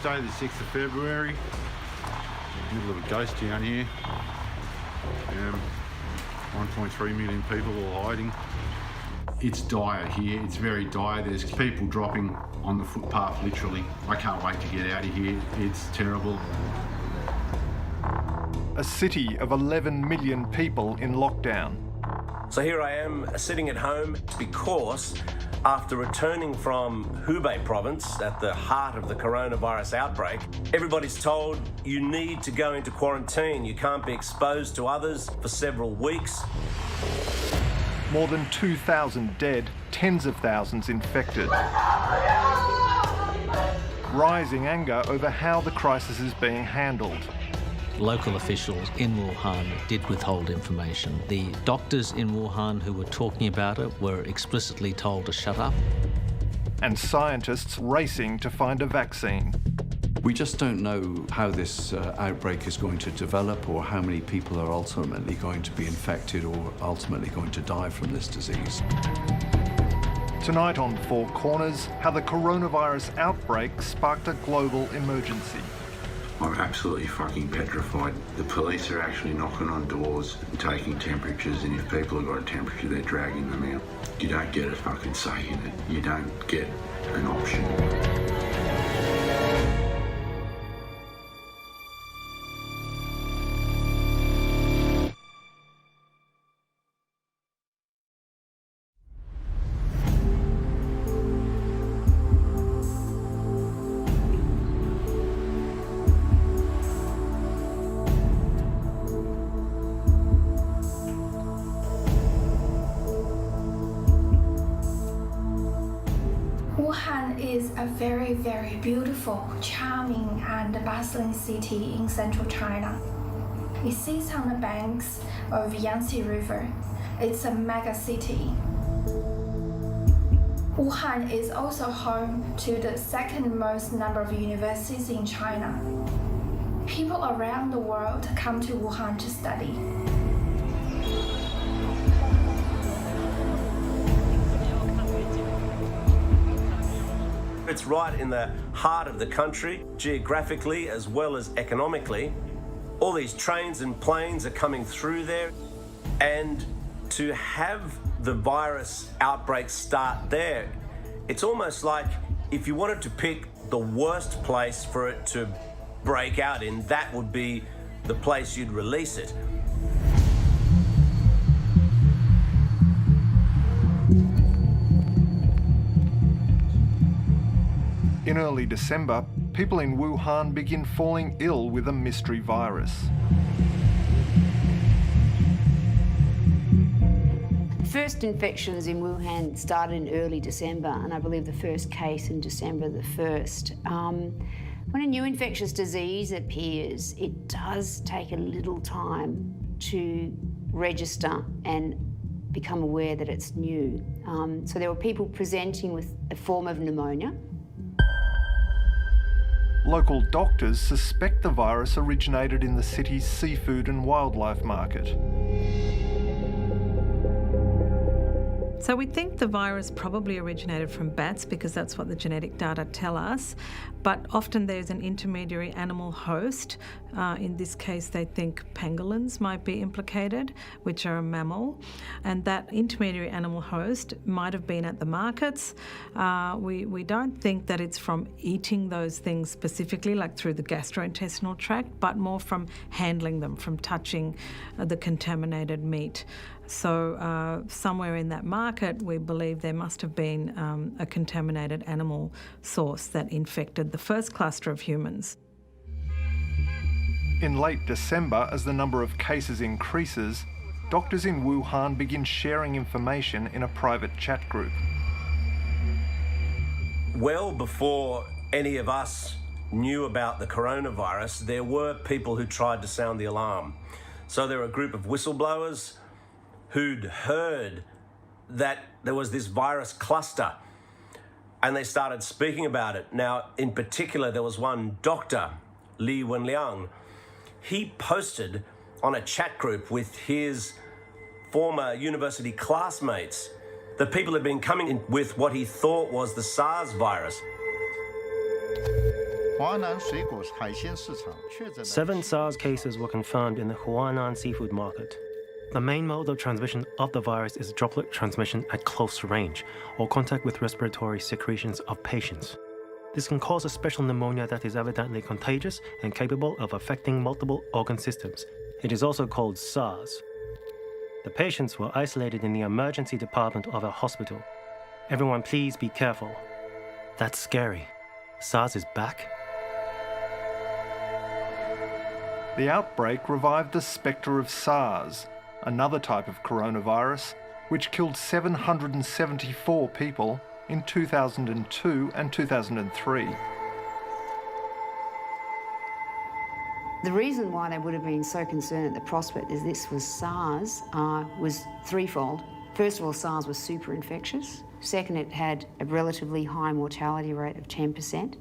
Thursday, the 6th of February. Middle of a ghost town here. 1.3 million people all hiding. It's dire here, it's very dire. There's people dropping on the footpath, literally. I can't wait to get out of here. It's terrible. A city of 11 million people in lockdown. So here I am sitting at home because after returning from Hubei province at the heart of the coronavirus outbreak, everybody's told you need to go into quarantine. You can't be exposed to others for several weeks. More than 2,000 dead, tens of thousands infected. Rising anger over how the crisis is being handled. Local officials in Wuhan did withhold information. The doctors in Wuhan who were talking about it were explicitly told to shut up. And scientists racing to find a vaccine. We just don't know how this outbreak is going to develop or how many people are ultimately going to be infected or ultimately going to die from this disease. Tonight on Four Corners, how the coronavirus outbreak sparked a global emergency. I'm absolutely fucking petrified. The police are actually knocking on doors and taking temperatures, and if people have got a temperature, they're dragging them out. You don't get a fucking say in it. You don't get an option. Wuhan is a very, very beautiful, charming and bustling city in central China. It sits on the banks of Yangtze River. It's a mega city. Wuhan is also home to the second most number of universities in China. People around the world come to Wuhan to study. It's right in the heart of the country, geographically as well as economically. All these trains and planes are coming through there, and to have the virus outbreak start there, it's almost like if you wanted to pick the worst place for it to break out in, that would be the place you'd release it. In early December, people in Wuhan begin falling ill with a mystery virus. First infections in Wuhan started in early December, and I believe the first case in December the 1st. When a new infectious disease appears, it does take a little time to register and become aware that it's new. So there were people presenting with a form of pneumonia. Local doctors suspect the virus originated in the city's seafood and wildlife market. So we think the virus probably originated from bats because that's what the genetic data tell us, but often there's an intermediary animal host. In this case, they think pangolins might be implicated, which are a mammal, and that intermediary animal host might have been at the markets. We don't think that it's from eating those things specifically, like through the gastrointestinal tract, but more from handling them, from touching the contaminated meat. So somewhere in that market, we believe there must have been a contaminated animal source that infected the first cluster of humans. In late December, as the number of cases increases, doctors in Wuhan begin sharing information in a private chat group. Well before any of us knew about the coronavirus, there were people who tried to sound the alarm. So there were a group of whistleblowers who'd heard that there was this virus cluster, and they started speaking about it. Now, in particular, there was one doctor, Li Wenliang. He posted on a chat group with his former university classmates that people had been coming in with what he thought was the SARS virus. 7 SARS cases were confirmed in the Huanan seafood market. The main mode of transmission of the virus is droplet transmission at close range or contact with respiratory secretions of patients. This can cause a special pneumonia that is evidently contagious and capable of affecting multiple organ systems. It is also called SARS. The patients were isolated in the emergency department of a hospital. Everyone, please be careful. That's scary. SARS is back. The outbreak revived the spectre of SARS, another type of coronavirus, which killed 774 people in 2002 and 2003. The reason why they would have been so concerned at the prospect is this was SARS was threefold. First of all, SARS was super infectious. Second, it had a relatively high mortality rate of 10%.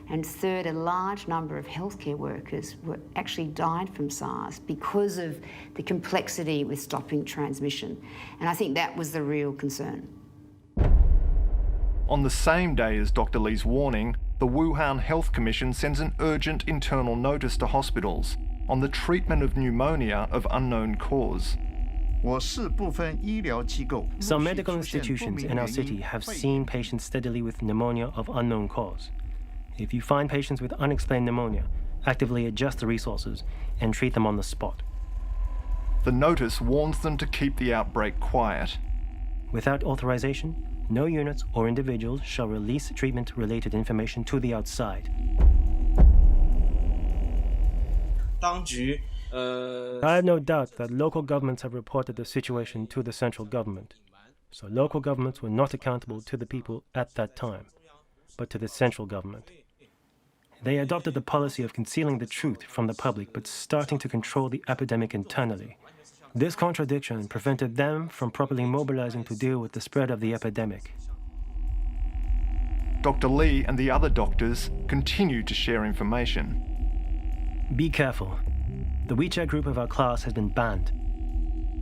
And third, a large number of healthcare workers actually died from SARS because of the complexity with stopping transmission. And I think that was the real concern. On the same day as Dr. Lee's warning, the Wuhan Health Commission sends an urgent internal notice to hospitals on the treatment of pneumonia of unknown cause. Some medical institutions in our city have seen patients steadily with pneumonia of unknown cause. If you find patients with unexplained pneumonia, actively adjust the resources and treat them on the spot. The notice warns them to keep the outbreak quiet. Without authorization, no units or individuals shall release treatment-related information to the outside. I have no doubt that local governments have reported the situation to the central government. So local governments were not accountable to the people at that time, but to the central government. They adopted the policy of concealing the truth from the public, but starting to control the epidemic internally. This contradiction prevented them from properly mobilizing to deal with the spread of the epidemic. Dr. Lee and the other doctors continue to share information. Be careful. The WeChat group of our class has been banned.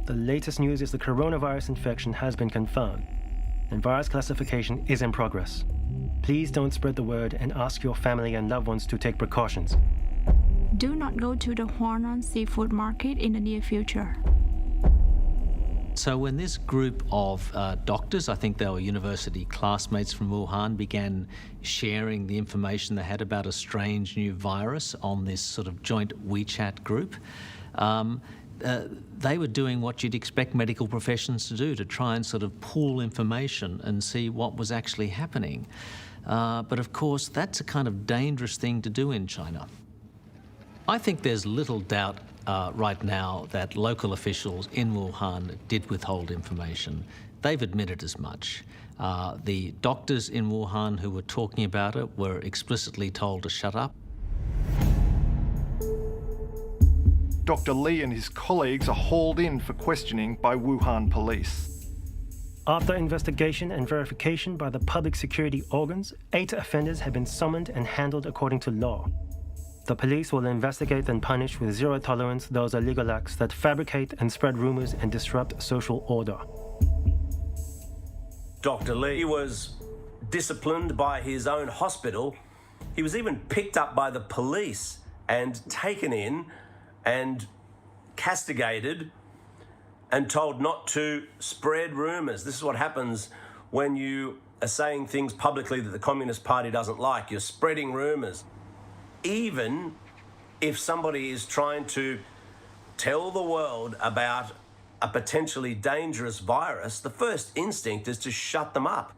The latest news is the coronavirus infection has been confirmed, and virus classification is in progress. Please don't spread the word and ask your family and loved ones to take precautions. Do not go to the Huanan seafood market in the near future. So when this group of doctors, I think they were university classmates from Wuhan, began sharing the information they had about a strange new virus on this sort of joint WeChat group, they were doing what you'd expect medical professions to do, to try and sort of pool information and see what was actually happening. But of course, that's a kind of dangerous thing to do in China. I think there's little doubt right now that local officials in Wuhan did withhold information. They've admitted as much. The doctors in Wuhan who were talking about it were explicitly told to shut up. Dr. Lee and his colleagues are hauled in for questioning by Wuhan police. After investigation and verification by the public security organs, 8 offenders have been summoned and handled according to law. The police will investigate and punish with zero tolerance those illegal acts that fabricate and spread rumors and disrupt social order. Dr. Lee was disciplined by his own hospital. He was even picked up by the police and taken in and castigated and told not to spread rumours. This is what happens when you are saying things publicly that the Communist Party doesn't like. You're spreading rumours. Even if somebody is trying to tell the world about a potentially dangerous virus, the first instinct is to shut them up.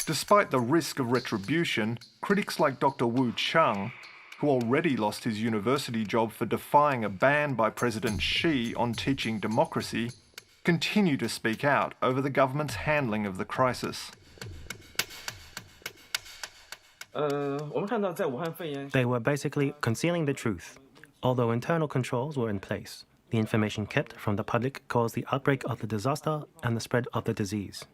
Despite the risk of retribution, critics like Dr. Wu Cheng, who already lost his university job for defying a ban by President Xi on teaching democracy, continue to speak out over the government's handling of the crisis. They were basically concealing the truth. Although internal controls were in place, the information kept from the public caused the outbreak of the disaster and the spread of the disease.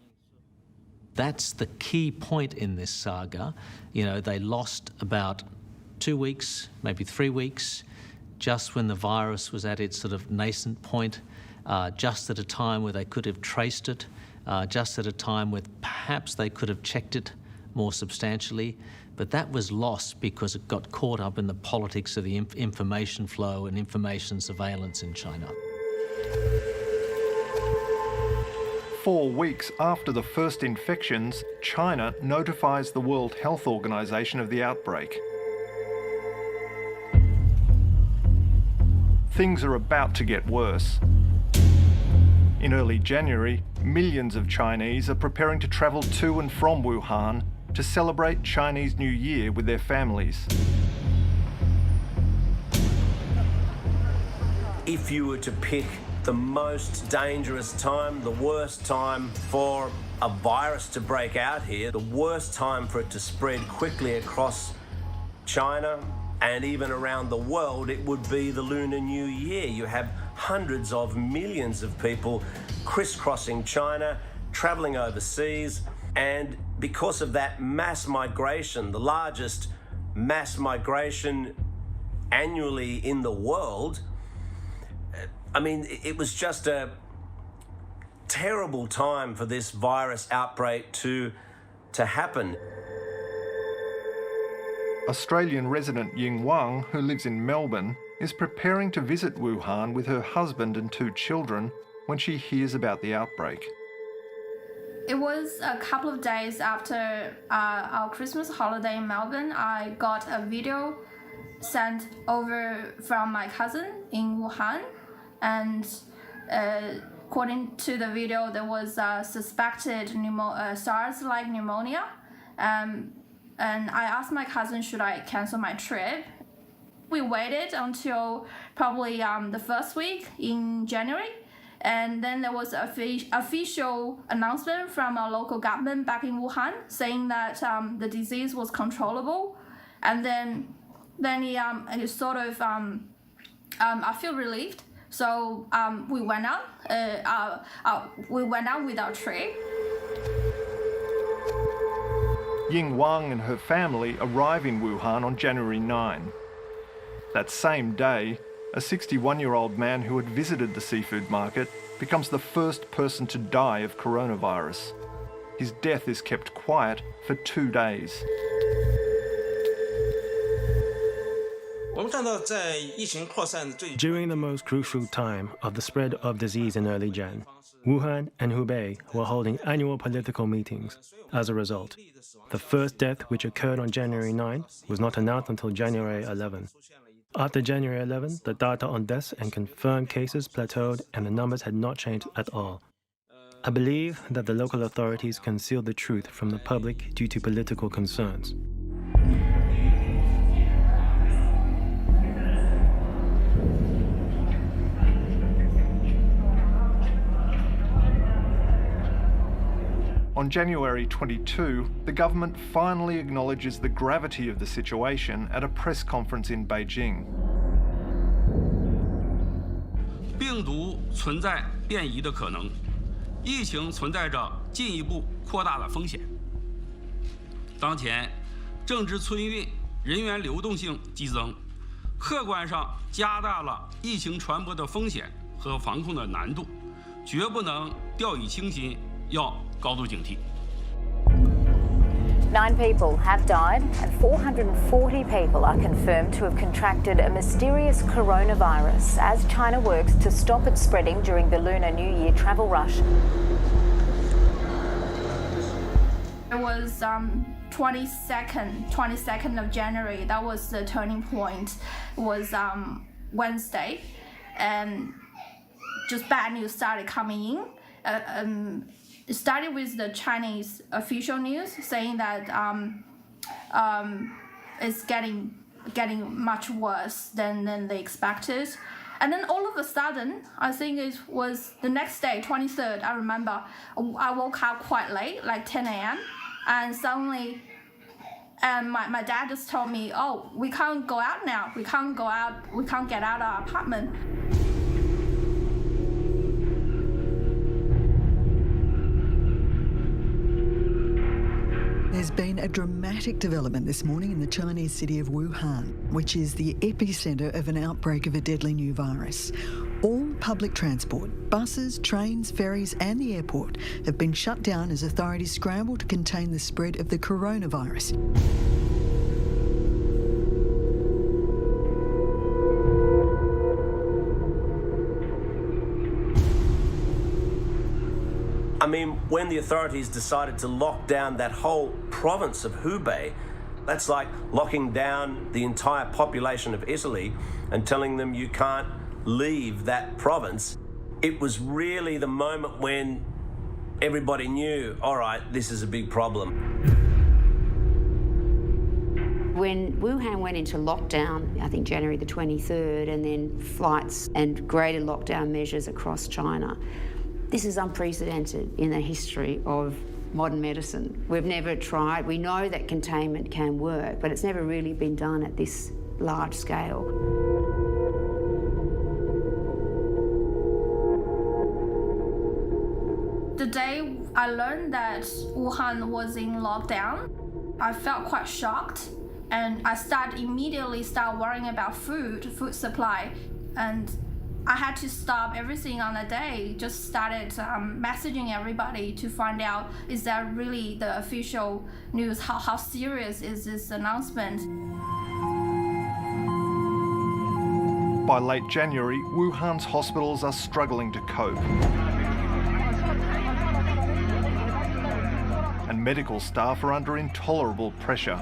That's the key point in this saga. You know, they lost about 2 weeks, maybe 3 weeks, just when the virus was at its sort of nascent point, just at a time where they could have traced it, just at a time where perhaps they could have checked it more substantially. but that was lost because it got caught up in the politics of the information flow and information surveillance in China. 4 weeks after the first infections, China notifies the World Health Organization of the outbreak. Things are about to get worse. In early January, millions of Chinese are preparing to travel to and from Wuhan to celebrate Chinese New Year with their families. If you were to pick the most dangerous time, the worst time for a virus to break out here, the worst time for it to spread quickly across China and even around the world, it would be the Lunar New Year. You have hundreds of millions of people crisscrossing China, travelling overseas, and because of that mass migration, the largest mass migration annually in the world, I mean, it was just a terrible time for this virus outbreak to happen. Australian resident Ying Wang, who lives in Melbourne, is preparing to visit Wuhan with her husband and 2 children when she hears about the outbreak. It was a couple of days after our Christmas holiday in Melbourne. I got a video sent over from my cousin in Wuhan, and according to the video, there was suspected SARS-like pneumonia. And I asked my cousin, should I cancel my trip? We waited until probably the first week in January. And then there was an official announcement from our local government back in Wuhan saying that the disease was controllable. And then it sort of, I feel relieved. So we went out. We went out with our trip. Ying Wang and her family arrive in Wuhan on January 9. That same day, a 61-year-old man who had visited the seafood market becomes the first person to die of coronavirus. His death is kept quiet for 2 days. During the most crucial time of the spread of disease in early Jan, Wuhan and Hubei were holding annual political meetings. As a result, the first death, which occurred on January 9, was not announced until January 11. After January 11, the data on deaths and confirmed cases plateaued and the numbers had not changed at all. I believe that the local authorities concealed the truth from the public due to political concerns. On January 22, the government finally acknowledges the gravity of the situation at a press conference in Beijing. 病毒存在变异的可能，疫情存在着进一步扩大的风险。当前，政治春运、人员流动性激增，客观上加大了疫情传播的风险和防控的难度，绝不能掉以轻心，要高度警惕。 9 people have died and 440 people are confirmed to have contracted a mysterious coronavirus as China works to stop it spreading during the Lunar New Year travel rush. It was 22nd of January. That was the turning point. It was Wednesday, and just bad news started coming in. It started with the Chinese official news saying that it's getting much worse than they expected. And then all of a sudden, I think it was the next day, 23rd, I remember, I woke up quite late, like 10 a.m. And suddenly, my dad just told me, oh, we can't go out now. We can't go out. We can't get out of our apartment. There's been a dramatic development this morning in the Chinese city of Wuhan, which is the epicentre of an outbreak of a deadly new virus. All public transport, buses, trains, ferries and the airport have been shut down as authorities scramble to contain the spread of the coronavirus. I mean, when the authorities decided to lock down that whole province of Hubei, that's like locking down the entire population of Italy and telling them you can't leave that province. It was really the moment when everybody knew, all right, this is a big problem. When Wuhan went into lockdown, I think January the 23rd, and then flights and greater lockdown measures across China, this is unprecedented in the history of modern medicine. We've never tried, we know that containment can work, but it's never really been done at this large scale. The day I learned that Wuhan was in lockdown, I felt quite shocked, and I immediately started worrying about food supply, and I had to stop everything on the day, just started messaging everybody to find out, is that really the official news? How serious is this announcement? By late January, Wuhan's hospitals are struggling to cope. And medical staff are under intolerable pressure.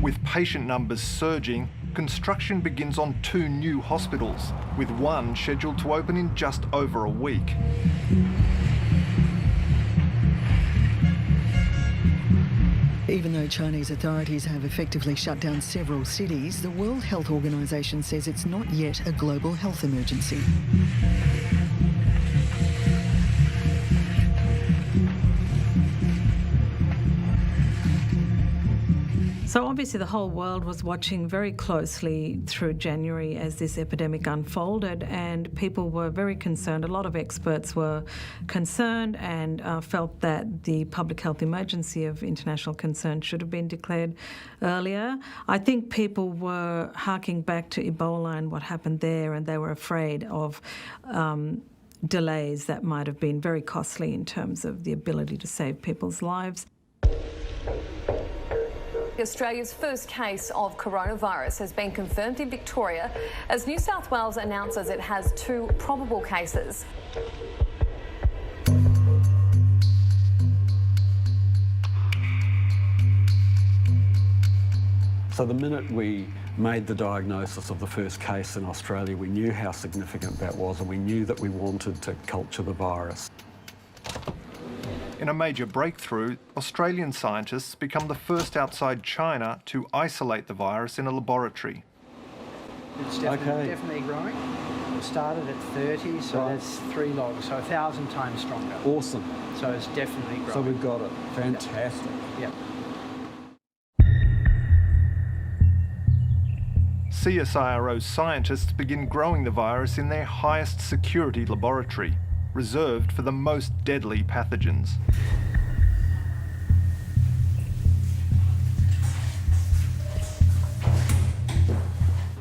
With patient numbers surging, construction begins on 2 new hospitals, with one scheduled to open in just over a week. Even though Chinese authorities have effectively shut down several cities, the World Health Organization says it's not yet a global health emergency. So obviously the whole world was watching very closely through January as this epidemic unfolded, and people were very concerned. A lot of experts were concerned and felt that the public health emergency of international concern should have been declared earlier. I think people were harking back to Ebola and what happened there, and they were afraid of delays that might have been very costly in terms of the ability to save people's lives. Australia's first case of coronavirus has been confirmed in Victoria as New South Wales announces it has 2 probable cases. So the minute we made the diagnosis of the first case in Australia, we knew how significant that was, and we knew that we wanted to culture the virus. In a major breakthrough, Australian scientists become the first outside China to isolate the virus in a laboratory. It's definitely growing. It started at 30, so that's 3 logs, so 1,000 times stronger. Awesome. So it's definitely growing. So we've got it. Fantastic. Yep. CSIRO scientists begin growing the virus in their highest security laboratory, reserved for the most deadly pathogens.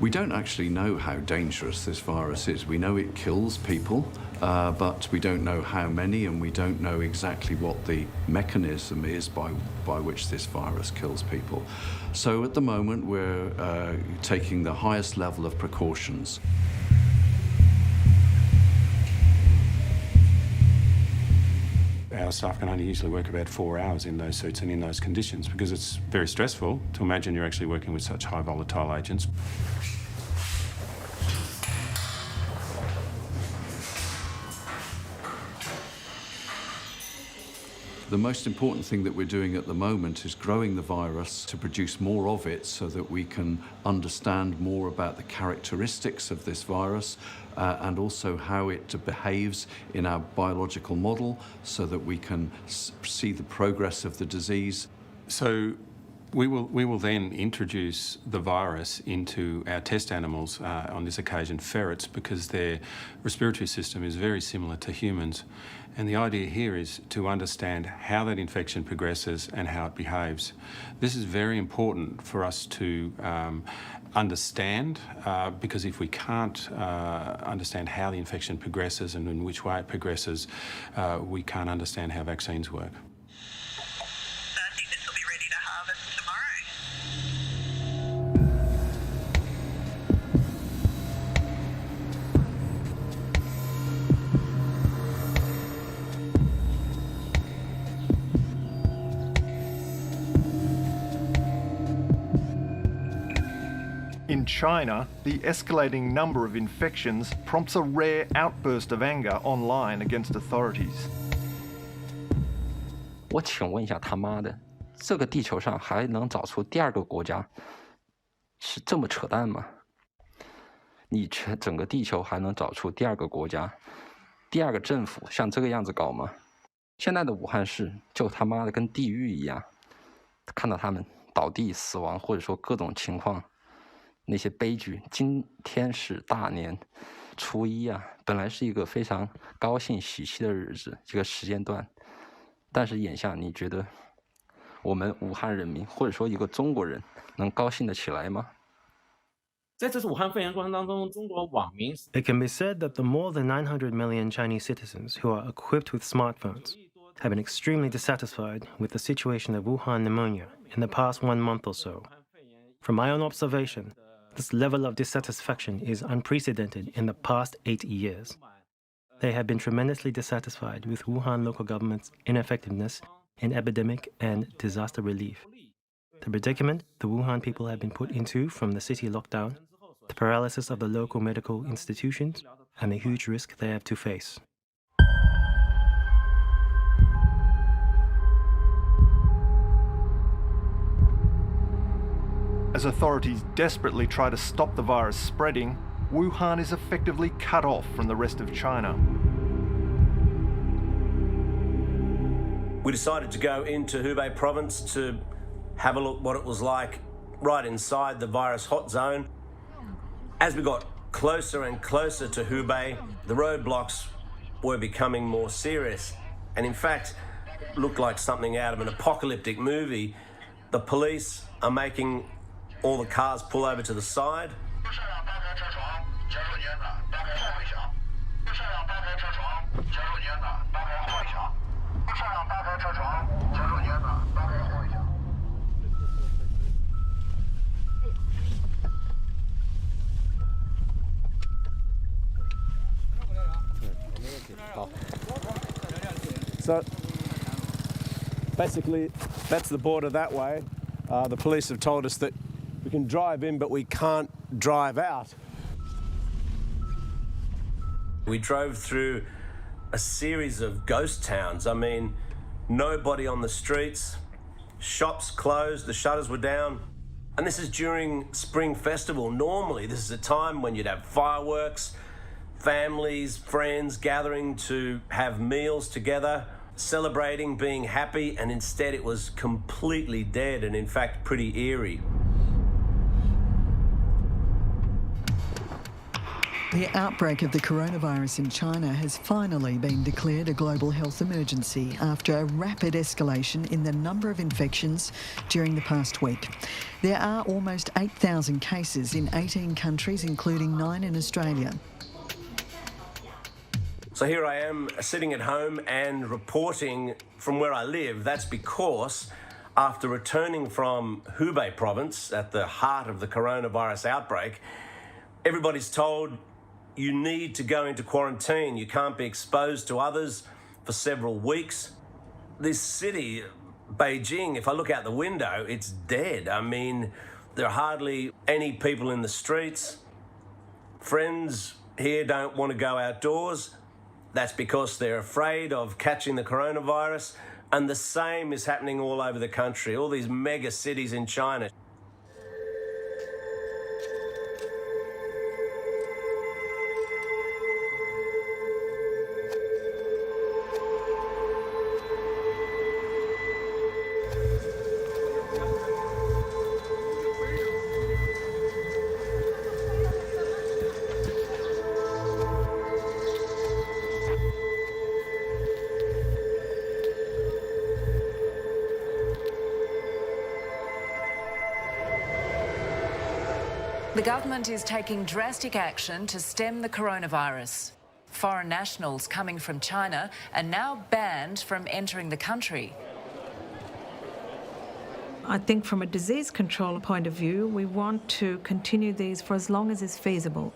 We don't actually know how dangerous this virus is. We know it kills people, but we don't know how many, and we don't know exactly what the mechanism is by which this virus kills people. So at the moment, we're taking the highest level of precautions. our staff can only usually work about 4 hours in those suits and in those conditions because it's very stressful to imagine you're actually working with such high volatile agents. The most important thing that we're doing at the moment is growing the virus to produce more of it so that we can understand more about the characteristics of this virus and also how it behaves in our biological model so that we can see the progress of the disease. So we will then introduce the virus into our test animals, on this occasion ferrets, because their respiratory system is very similar to humans. And the idea here is to understand how that infection progresses and how it behaves. This is very important for us to understand, because if we can't understand how the infection progresses and in which way it progresses, we can't understand how vaccines work. In China, the escalating number of infections prompts a rare outburst of anger online against authorities. 我请问一下，他妈的，这个地球上还能找出第二个国家，是这么扯淡吗？你整个地球还能找出第二个国家、第二个政府像这个样子搞吗？现在的武汉市就他妈的跟地狱一样，看到他们倒地死亡，或者说各种情况。 那些悲剧，今天是大年初一啊，本来是一个非常高兴喜气的日子，一个时间段，但是眼下你觉得我们武汉人民或者说一个中国人能高兴得起来吗？ 在这次武汉肺炎过程当中，中国网民 It can be said that the more than 900 million Chinese citizens who are equipped with smartphones have been extremely dissatisfied with the situation of Wuhan pneumonia in the past 1 month or so. From my own observation, this level of dissatisfaction is unprecedented in the past 8 years. They have been tremendously dissatisfied with Wuhan local government's ineffectiveness in epidemic and disaster relief. The predicament the Wuhan people have been put into from the city lockdown, the paralysis of the local medical institutions, and the huge risk they have to face. As authorities desperately try to stop the virus spreading, Wuhan is effectively cut off from the rest of China. We decided to go into Hubei province to have a look what it was like right inside the virus hot zone. As we got closer and closer to Hubei, the roadblocks were becoming more serious and in fact looked like something out of an apocalyptic movie. The police are making all the cars pull over to the side. So basically that's the border that way. The police have told us that we can drive in, but we can't drive out. We drove through a series of ghost towns. I mean, nobody on the streets, shops closed, the shutters were down. And this is during Spring Festival. Normally, this is a time when you'd have fireworks, families, friends gathering to have meals together, celebrating, being happy, and instead it was completely dead and in fact pretty eerie. The outbreak of the coronavirus in China has finally been declared a global health emergency after a rapid escalation in the number of infections during the past week. There are almost 8,000 cases in 18 countries, including 9 in Australia. So here I am sitting at home and reporting from where I live. That's because after returning from Hubei province at the heart of the coronavirus outbreak, everybody's told you need to go into quarantine. You can't be exposed to others for several weeks. This city, Beijing, if I look out the window, it's dead. I mean, there are hardly any people in the streets. Friends here don't want to go outdoors. That's because they're afraid of catching the coronavirus. And the same is happening all over the country, all these mega cities in China. The government is taking drastic action to stem the coronavirus. Foreign nationals coming from China are now banned from entering the country. I think from a disease control point of view, we want to continue these for as long as is feasible.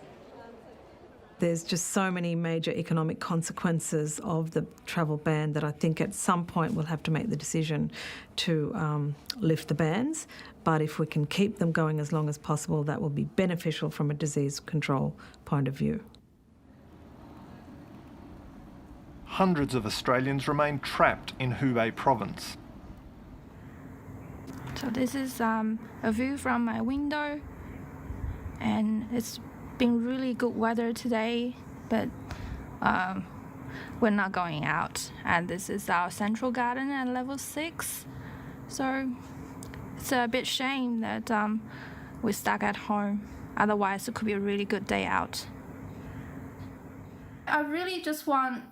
There's just so many major economic consequences of the travel ban that I think at some point we'll have to make the decision to lift the bans. But if we can keep them going as long as possible, that will be beneficial from a disease control point of view. Hundreds of Australians remain trapped in Hubei province. So this is a view from my window, and it's been really good weather today, but we're not going out. And this is our central garden at level 6. So it's a bit shame that we're stuck at home. Otherwise, it could be a really good day out. I really just want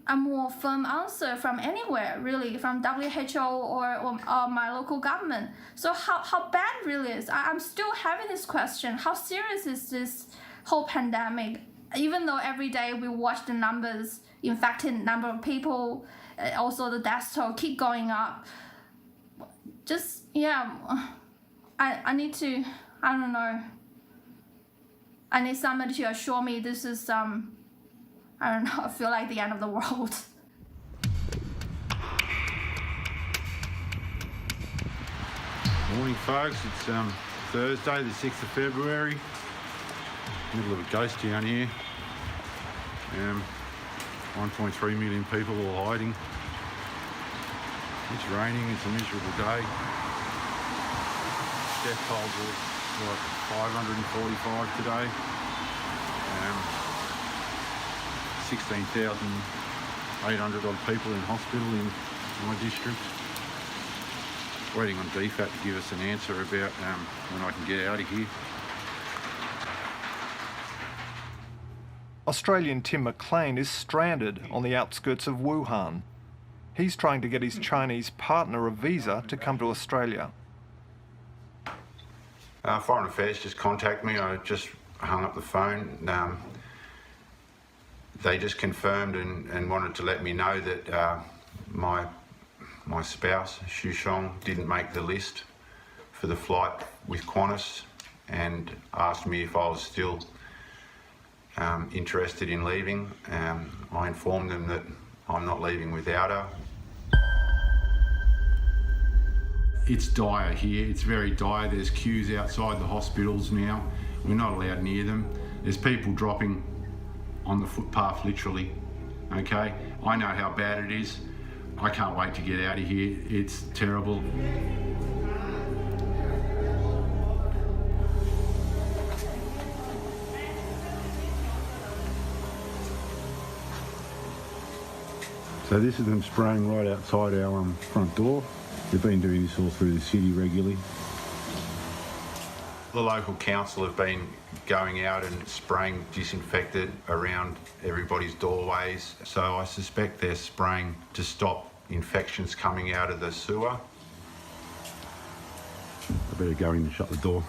a more firm answer from anywhere, really, from WHO or my local government. So how bad really is? I'm still having this question. How serious is this whole pandemic? Even though every day we watch the numbers, infected number of people, also the death toll keep going up. Just, yeah, I need to, I don't know. I need somebody to assure me this is, I don't know, I feel like the end of the world. Morning, folks. It's Thursday, the 6th of February. Middle of a ghost town here. 1.3 million people all hiding. It's raining, it's a miserable day. Death tolls were like 545 today. 16,800 odd people in hospital in my district. Waiting on DFAT to give us an answer about when I can get out of here. Australian Tim McLean is stranded on the outskirts of Wuhan. He's trying to get his Chinese partner a visa to come to Australia. Foreign Affairs just contacted me. I just hung up the phone. They just confirmed and wanted to let me know that my spouse, Xu Shong, didn't make the list for the flight with Qantas, and asked me if I was still interested in leaving. I informed them that I'm not leaving without her. It's dire here, it's very dire. There's queues outside the hospitals now. We're not allowed near them. There's people dropping on the footpath, literally, okay? I know how bad it is. I can't wait to get out of here. It's terrible. So this is them spraying right outside our front door. They've been doing this all through the city regularly. The local council have been going out and spraying disinfectant around everybody's doorways. So I suspect they're spraying to stop infections coming out of the sewer. I better go in and shut the door.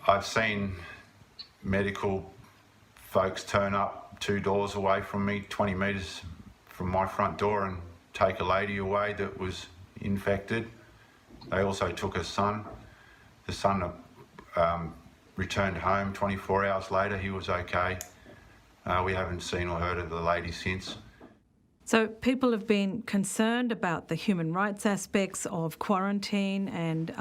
I've seen medical folks turn up 2 doors away from me, 20 metres from my front door, and take a lady away that was infected. They also took her son. The son returned home 24 hours later. He was okay. We haven't seen or heard of the lady since. So people have been concerned about the human rights aspects of quarantine and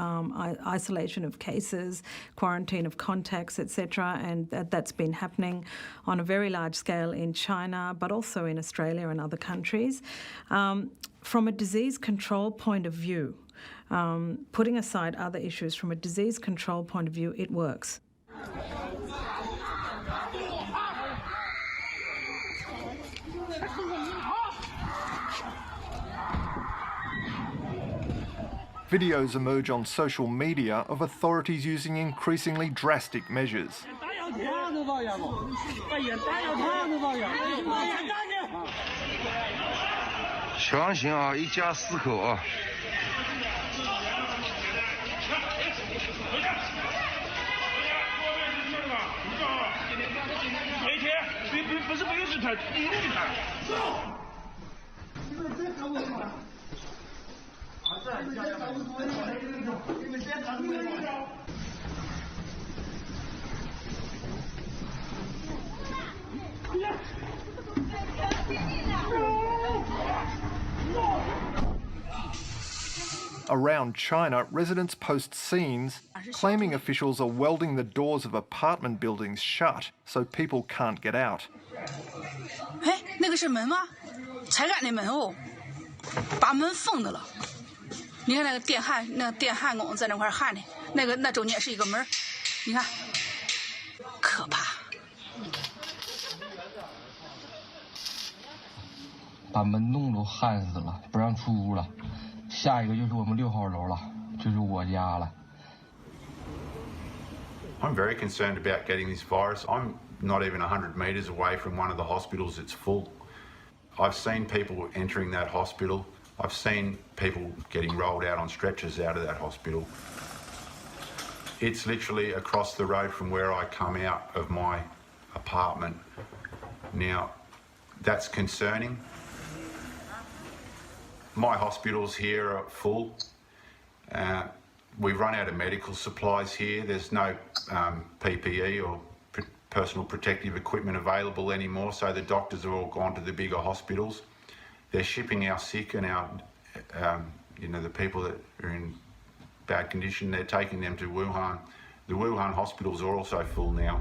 isolation of cases, quarantine of contacts, etc., and that's been happening on a very large scale in China, but also in Australia and other countries. From a disease control point of view, putting aside other issues, from a disease control point of view, it works. Videos emerge on social media of authorities using increasingly drastic measures. 强行啊，一家4口啊。每天不是没有事看，一路的看。Around China, residents post scenes claiming officials are welding the doors of apartment buildings shut so people can't get out. 哎，那个是门吗？才敢那门哦，把门封的了。你看那个电焊工在那块焊的，那中间是一个门，你看，可怕。把门洞都焊死了，不让出屋了。下一个就是我们6号楼了，就是我家了。I'm very concerned about getting this virus. I'm not even 100 metres away from one of the hospitals that's full. I've seen people entering that hospital. I've seen people getting rolled out on stretchers out of that hospital. It's literally across the road from where I come out of my apartment. Now, that's concerning. My hospitals here are full. We've run out of medical supplies here. There's no PPE or personal protective equipment available anymore, so the doctors have all gone to the bigger hospitals. They're shipping our sick and our, the people that are in bad condition, they're taking them to Wuhan. The Wuhan hospitals are also full now.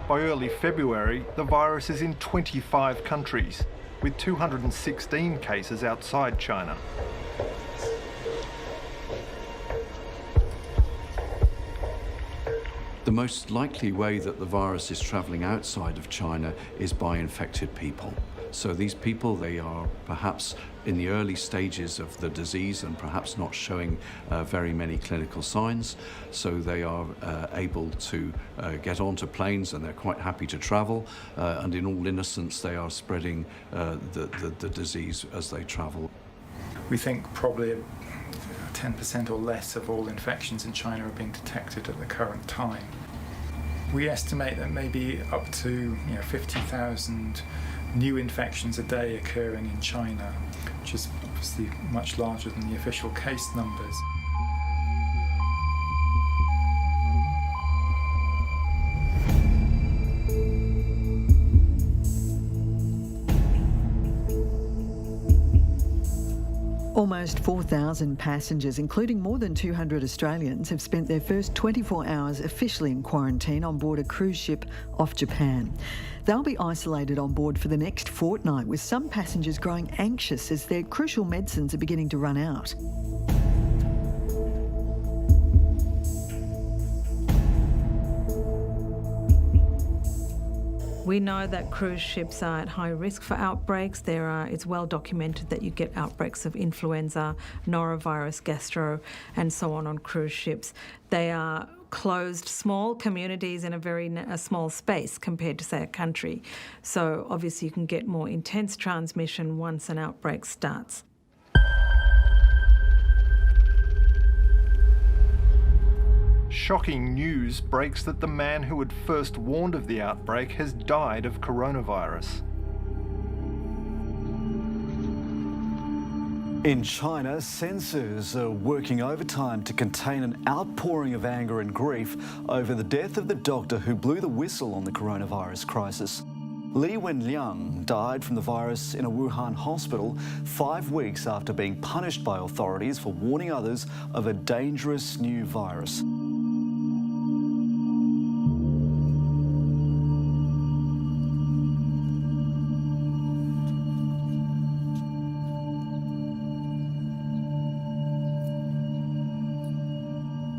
By early February, the virus is in 25 countries, with 216 cases outside China. The most likely way that the virus is travelling outside of China is by infected people. So these people, they are perhaps in the early stages of the disease and perhaps not showing very many clinical signs. So they are able to get onto planes and they're quite happy to travel. And in all innocence, they are spreading the disease as they travel. We think probably 10% or less of all infections in China are being detected at the current time. We estimate that maybe up to 50,000 new infections a day occurring in China, which is obviously much larger than the official case numbers. Almost 4,000 passengers, including more than 200 Australians, have spent their first 24 hours officially in quarantine on board a cruise ship off Japan. They'll be isolated on board for the next fortnight, with some passengers growing anxious as their crucial medicines are beginning to run out. We know that cruise ships are at high risk for outbreaks. It's well documented that you get outbreaks of influenza, norovirus, gastro, and so on cruise ships. They are closed, small communities in a small space compared to, say, a country. So obviously you can get more intense transmission once an outbreak starts. Shocking news breaks that the man who had first warned of the outbreak has died of coronavirus. In China, censors are working overtime to contain an outpouring of anger and grief over the death of the doctor who blew the whistle on the coronavirus crisis. Li Wenliang died from the virus in a Wuhan hospital 5 weeks after being punished by authorities for warning others of a dangerous new virus.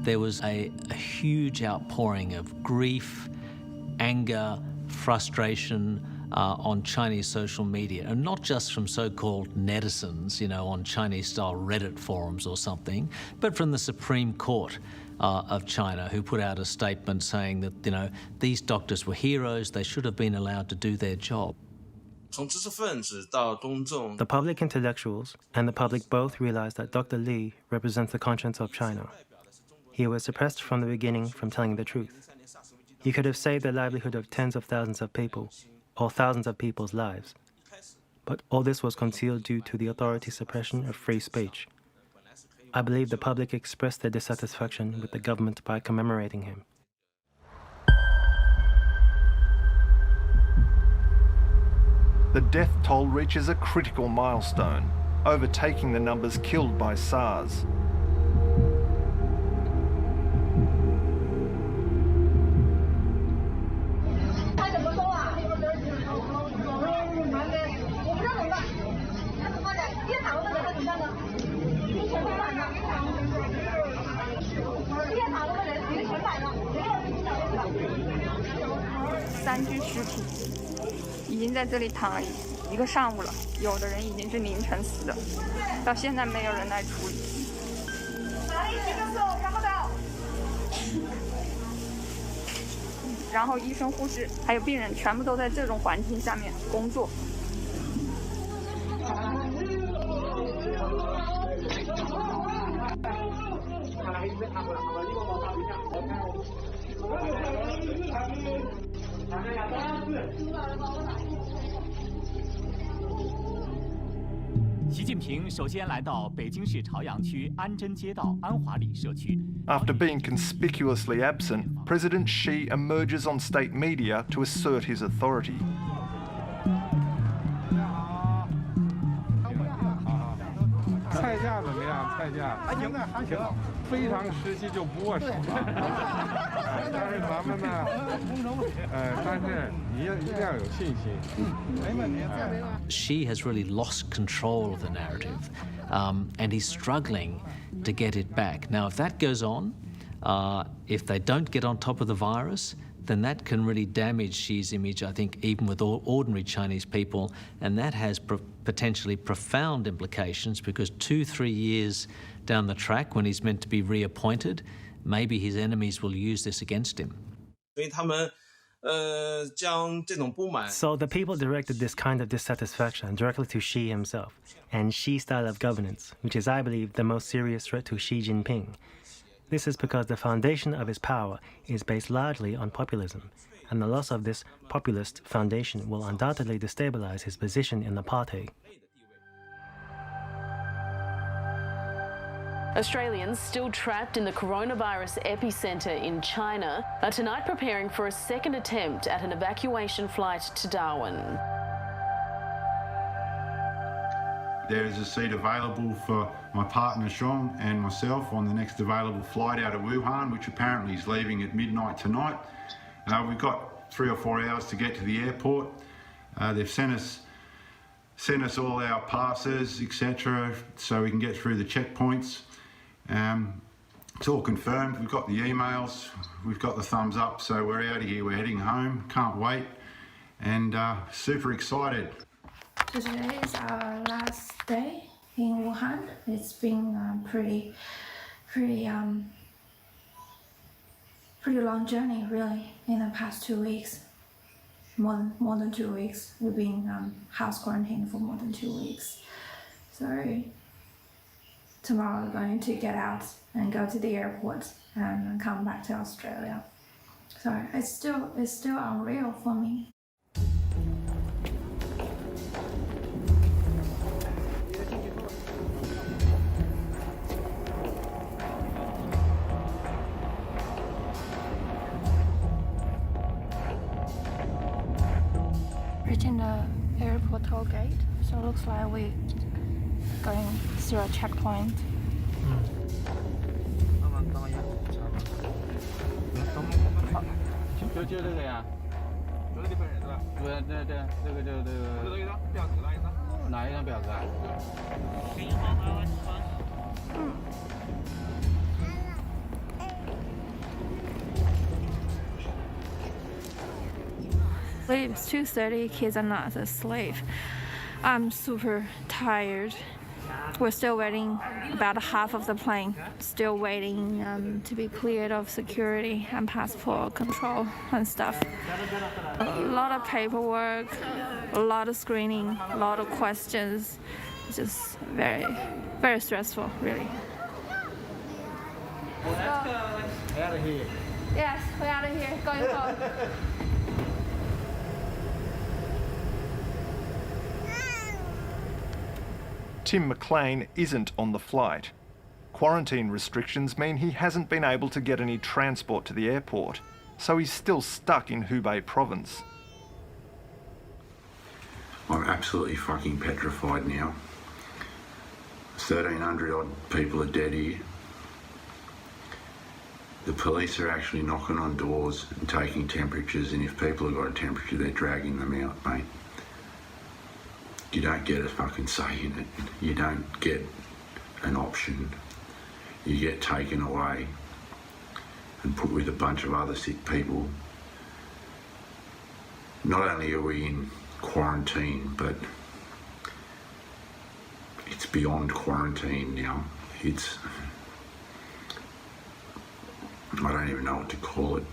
There was a huge outpouring of grief, anger, frustration on Chinese social media, and not just from so-called netizens, on Chinese-style Reddit forums or something, but from the Supreme Court of China, who put out a statement saying that, these doctors were heroes, they should have been allowed to do their job. The public intellectuals and the public both realized that Dr. Li represents the conscience of China. He was suppressed from the beginning from telling the truth. He could have saved the livelihood of tens of thousands of people, or thousands of people's lives. But all this was concealed due to the authority's suppression of free speech. I believe the public expressed their dissatisfaction with the government by commemorating him. The death toll reaches a critical milestone, overtaking the numbers killed by SARS.3具尸体已经在这里躺了一个上午了，有的人已经是凌晨死的，到现在没有人来处理。然后医生、护士还有病人全部都在这种环境下面工作。习近平首先来到北京市朝阳区安贞街道安华里社区。After being conspicuously absent, President Xi emerges on state media to assert his authority. 菜价怎么样？菜价还行，还行，非常时期就不握手了。但是咱们呢，但是你一定要有信心。没问题。Xi has really lost control of the narrative, and he's struggling to get it back. Now, if that goes on, if they don't get on top of the virus, then that can really damage Xi's image, I think, even with ordinary Chinese people, and that has potentially profound implications because 2-3 years down the track, when he's meant to be reappointed, maybe his enemies will use this against him. So the people directed this kind of dissatisfaction directly to Xi himself and Xi's style of governance, which is, I believe, the most serious threat to Xi Jinping. This is because the foundation of his power is based largely on populism, and the loss of this populist foundation will undoubtedly destabilize his position in the party. Australians still trapped in the coronavirus epicentre in China are tonight preparing for a second attempt at an evacuation flight to Darwin. There is a seat available for my partner Sean and myself on the next available flight out of Wuhan, which apparently is leaving at midnight tonight. We've got 3 or 4 hours to get to the airport. They've sent us all our passes, etc., so we can get through the checkpoints. It's all confirmed. We've got the emails, we've got the thumbs up, so we're out of here. We're heading home. Can't wait, and super excited. Today is our last day in Wuhan. It's been a pretty long journey, really. In the past 2 weeks, more than 2 weeks, we've been house quarantined for more than 2 weeks. So tomorrow we're going to get out and go to the airport and come back to Australia. So it's still unreal for me. reaching the airport toll gate, so it looks like we're going through a checkpoint. It's 2:30, kids are not asleep. I'm super tired. We're still waiting, about half of the plane, still waiting to be cleared of security and passport control and stuff. A lot of paperwork, a lot of screening, a lot of questions. It's just very, very stressful, really. Out of here. Yes, we're out of here, going home. Tim McLean isn't on the flight. Quarantine restrictions mean he hasn't been able to get any transport to the airport, so he's still stuck in Hubei province. I'm absolutely fucking petrified now. 1,300 odd people are dead here. The police are actually knocking on doors and taking temperatures, and if people have got a temperature, they're dragging them out, mate. You don't get a fucking say in it. You don't get an option. You get taken away and put with a bunch of other sick people. Not only are we in quarantine, but it's beyond quarantine now. I don't even know what to call it.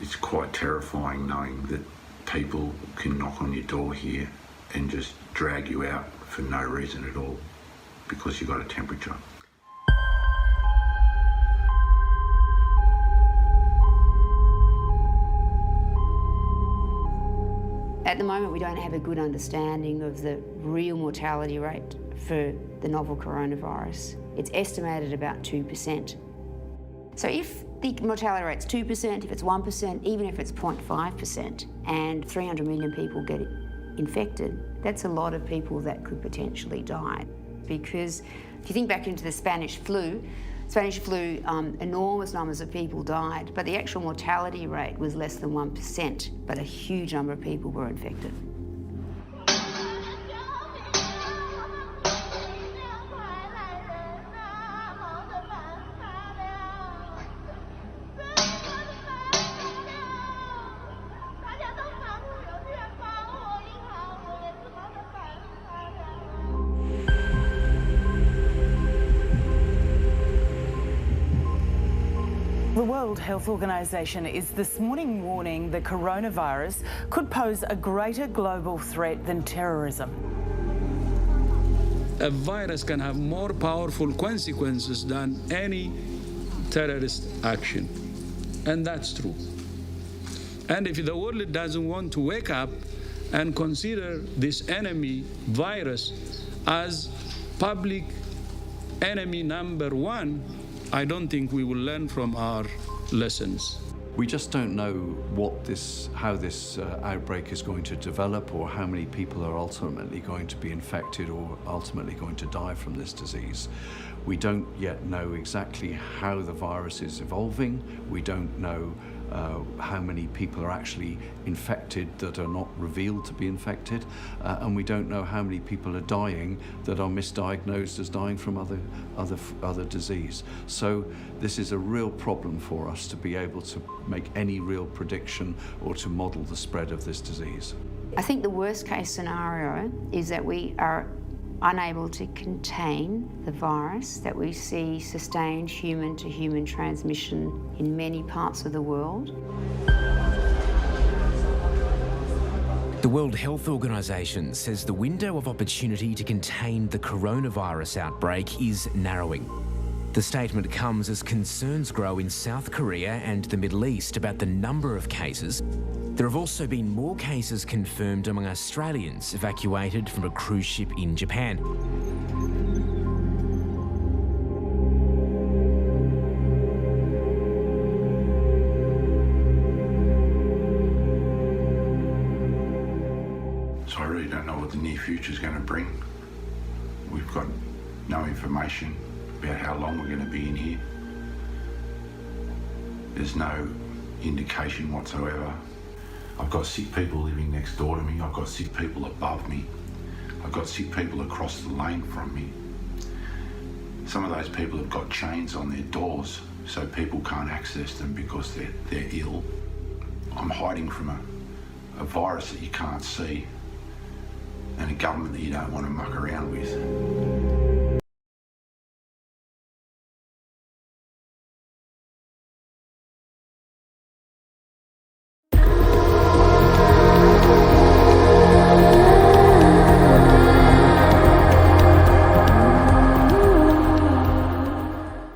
It's quite terrifying knowing that people can knock on your door here and just drag you out for no reason at all because you got a temperature. At the moment, we don't have a good understanding of the real mortality rate for the novel coronavirus. It's estimated about 2%. So if the mortality rate's 2%, if it's 1%, even if it's 0.5%, and 300 million people get infected, that's a lot of people that could potentially die. Because if you think back into the Spanish flu, enormous numbers of people died, but the actual mortality rate was less than 1%, but a huge number of people were infected. The World Health Organization is this morning warning the coronavirus could pose a greater global threat than terrorism. A virus can have more powerful consequences than any terrorist action. And that's true. And if the world doesn't want to wake up and consider this enemy virus as public enemy number one, I don't think we will learn from our lessons. We just don't know how this outbreak is going to develop, or how many people are ultimately going to be infected or ultimately going to die from this disease. We don't yet know exactly how the virus is evolving. We don't know how many people are actually infected that are not revealed to be infected, and we don't know how many people are dying that are misdiagnosed as dying from other disease. So this is a real problem for us to be able to make any real prediction or to model the spread of this disease. I think the worst case scenario is that we are unable to contain the virus, that we see sustained human-to-human transmission in many parts of the world. The World Health Organization says the window of opportunity to contain the coronavirus outbreak is narrowing. The statement comes as concerns grow in South Korea and the Middle East about the number of cases. There have also been more cases confirmed among Australians evacuated from a cruise ship in Japan. what the near future is going to bring. We've got no information about how long we're going to be in here. There's no indication whatsoever. I've got sick people living next door to me. I've got sick people above me. I've got sick people across the lane from me. Some of those people have got chains on their doors so people can't access them because they're ill. I'm hiding from a virus that you can't see and a government that you don't want to muck around with.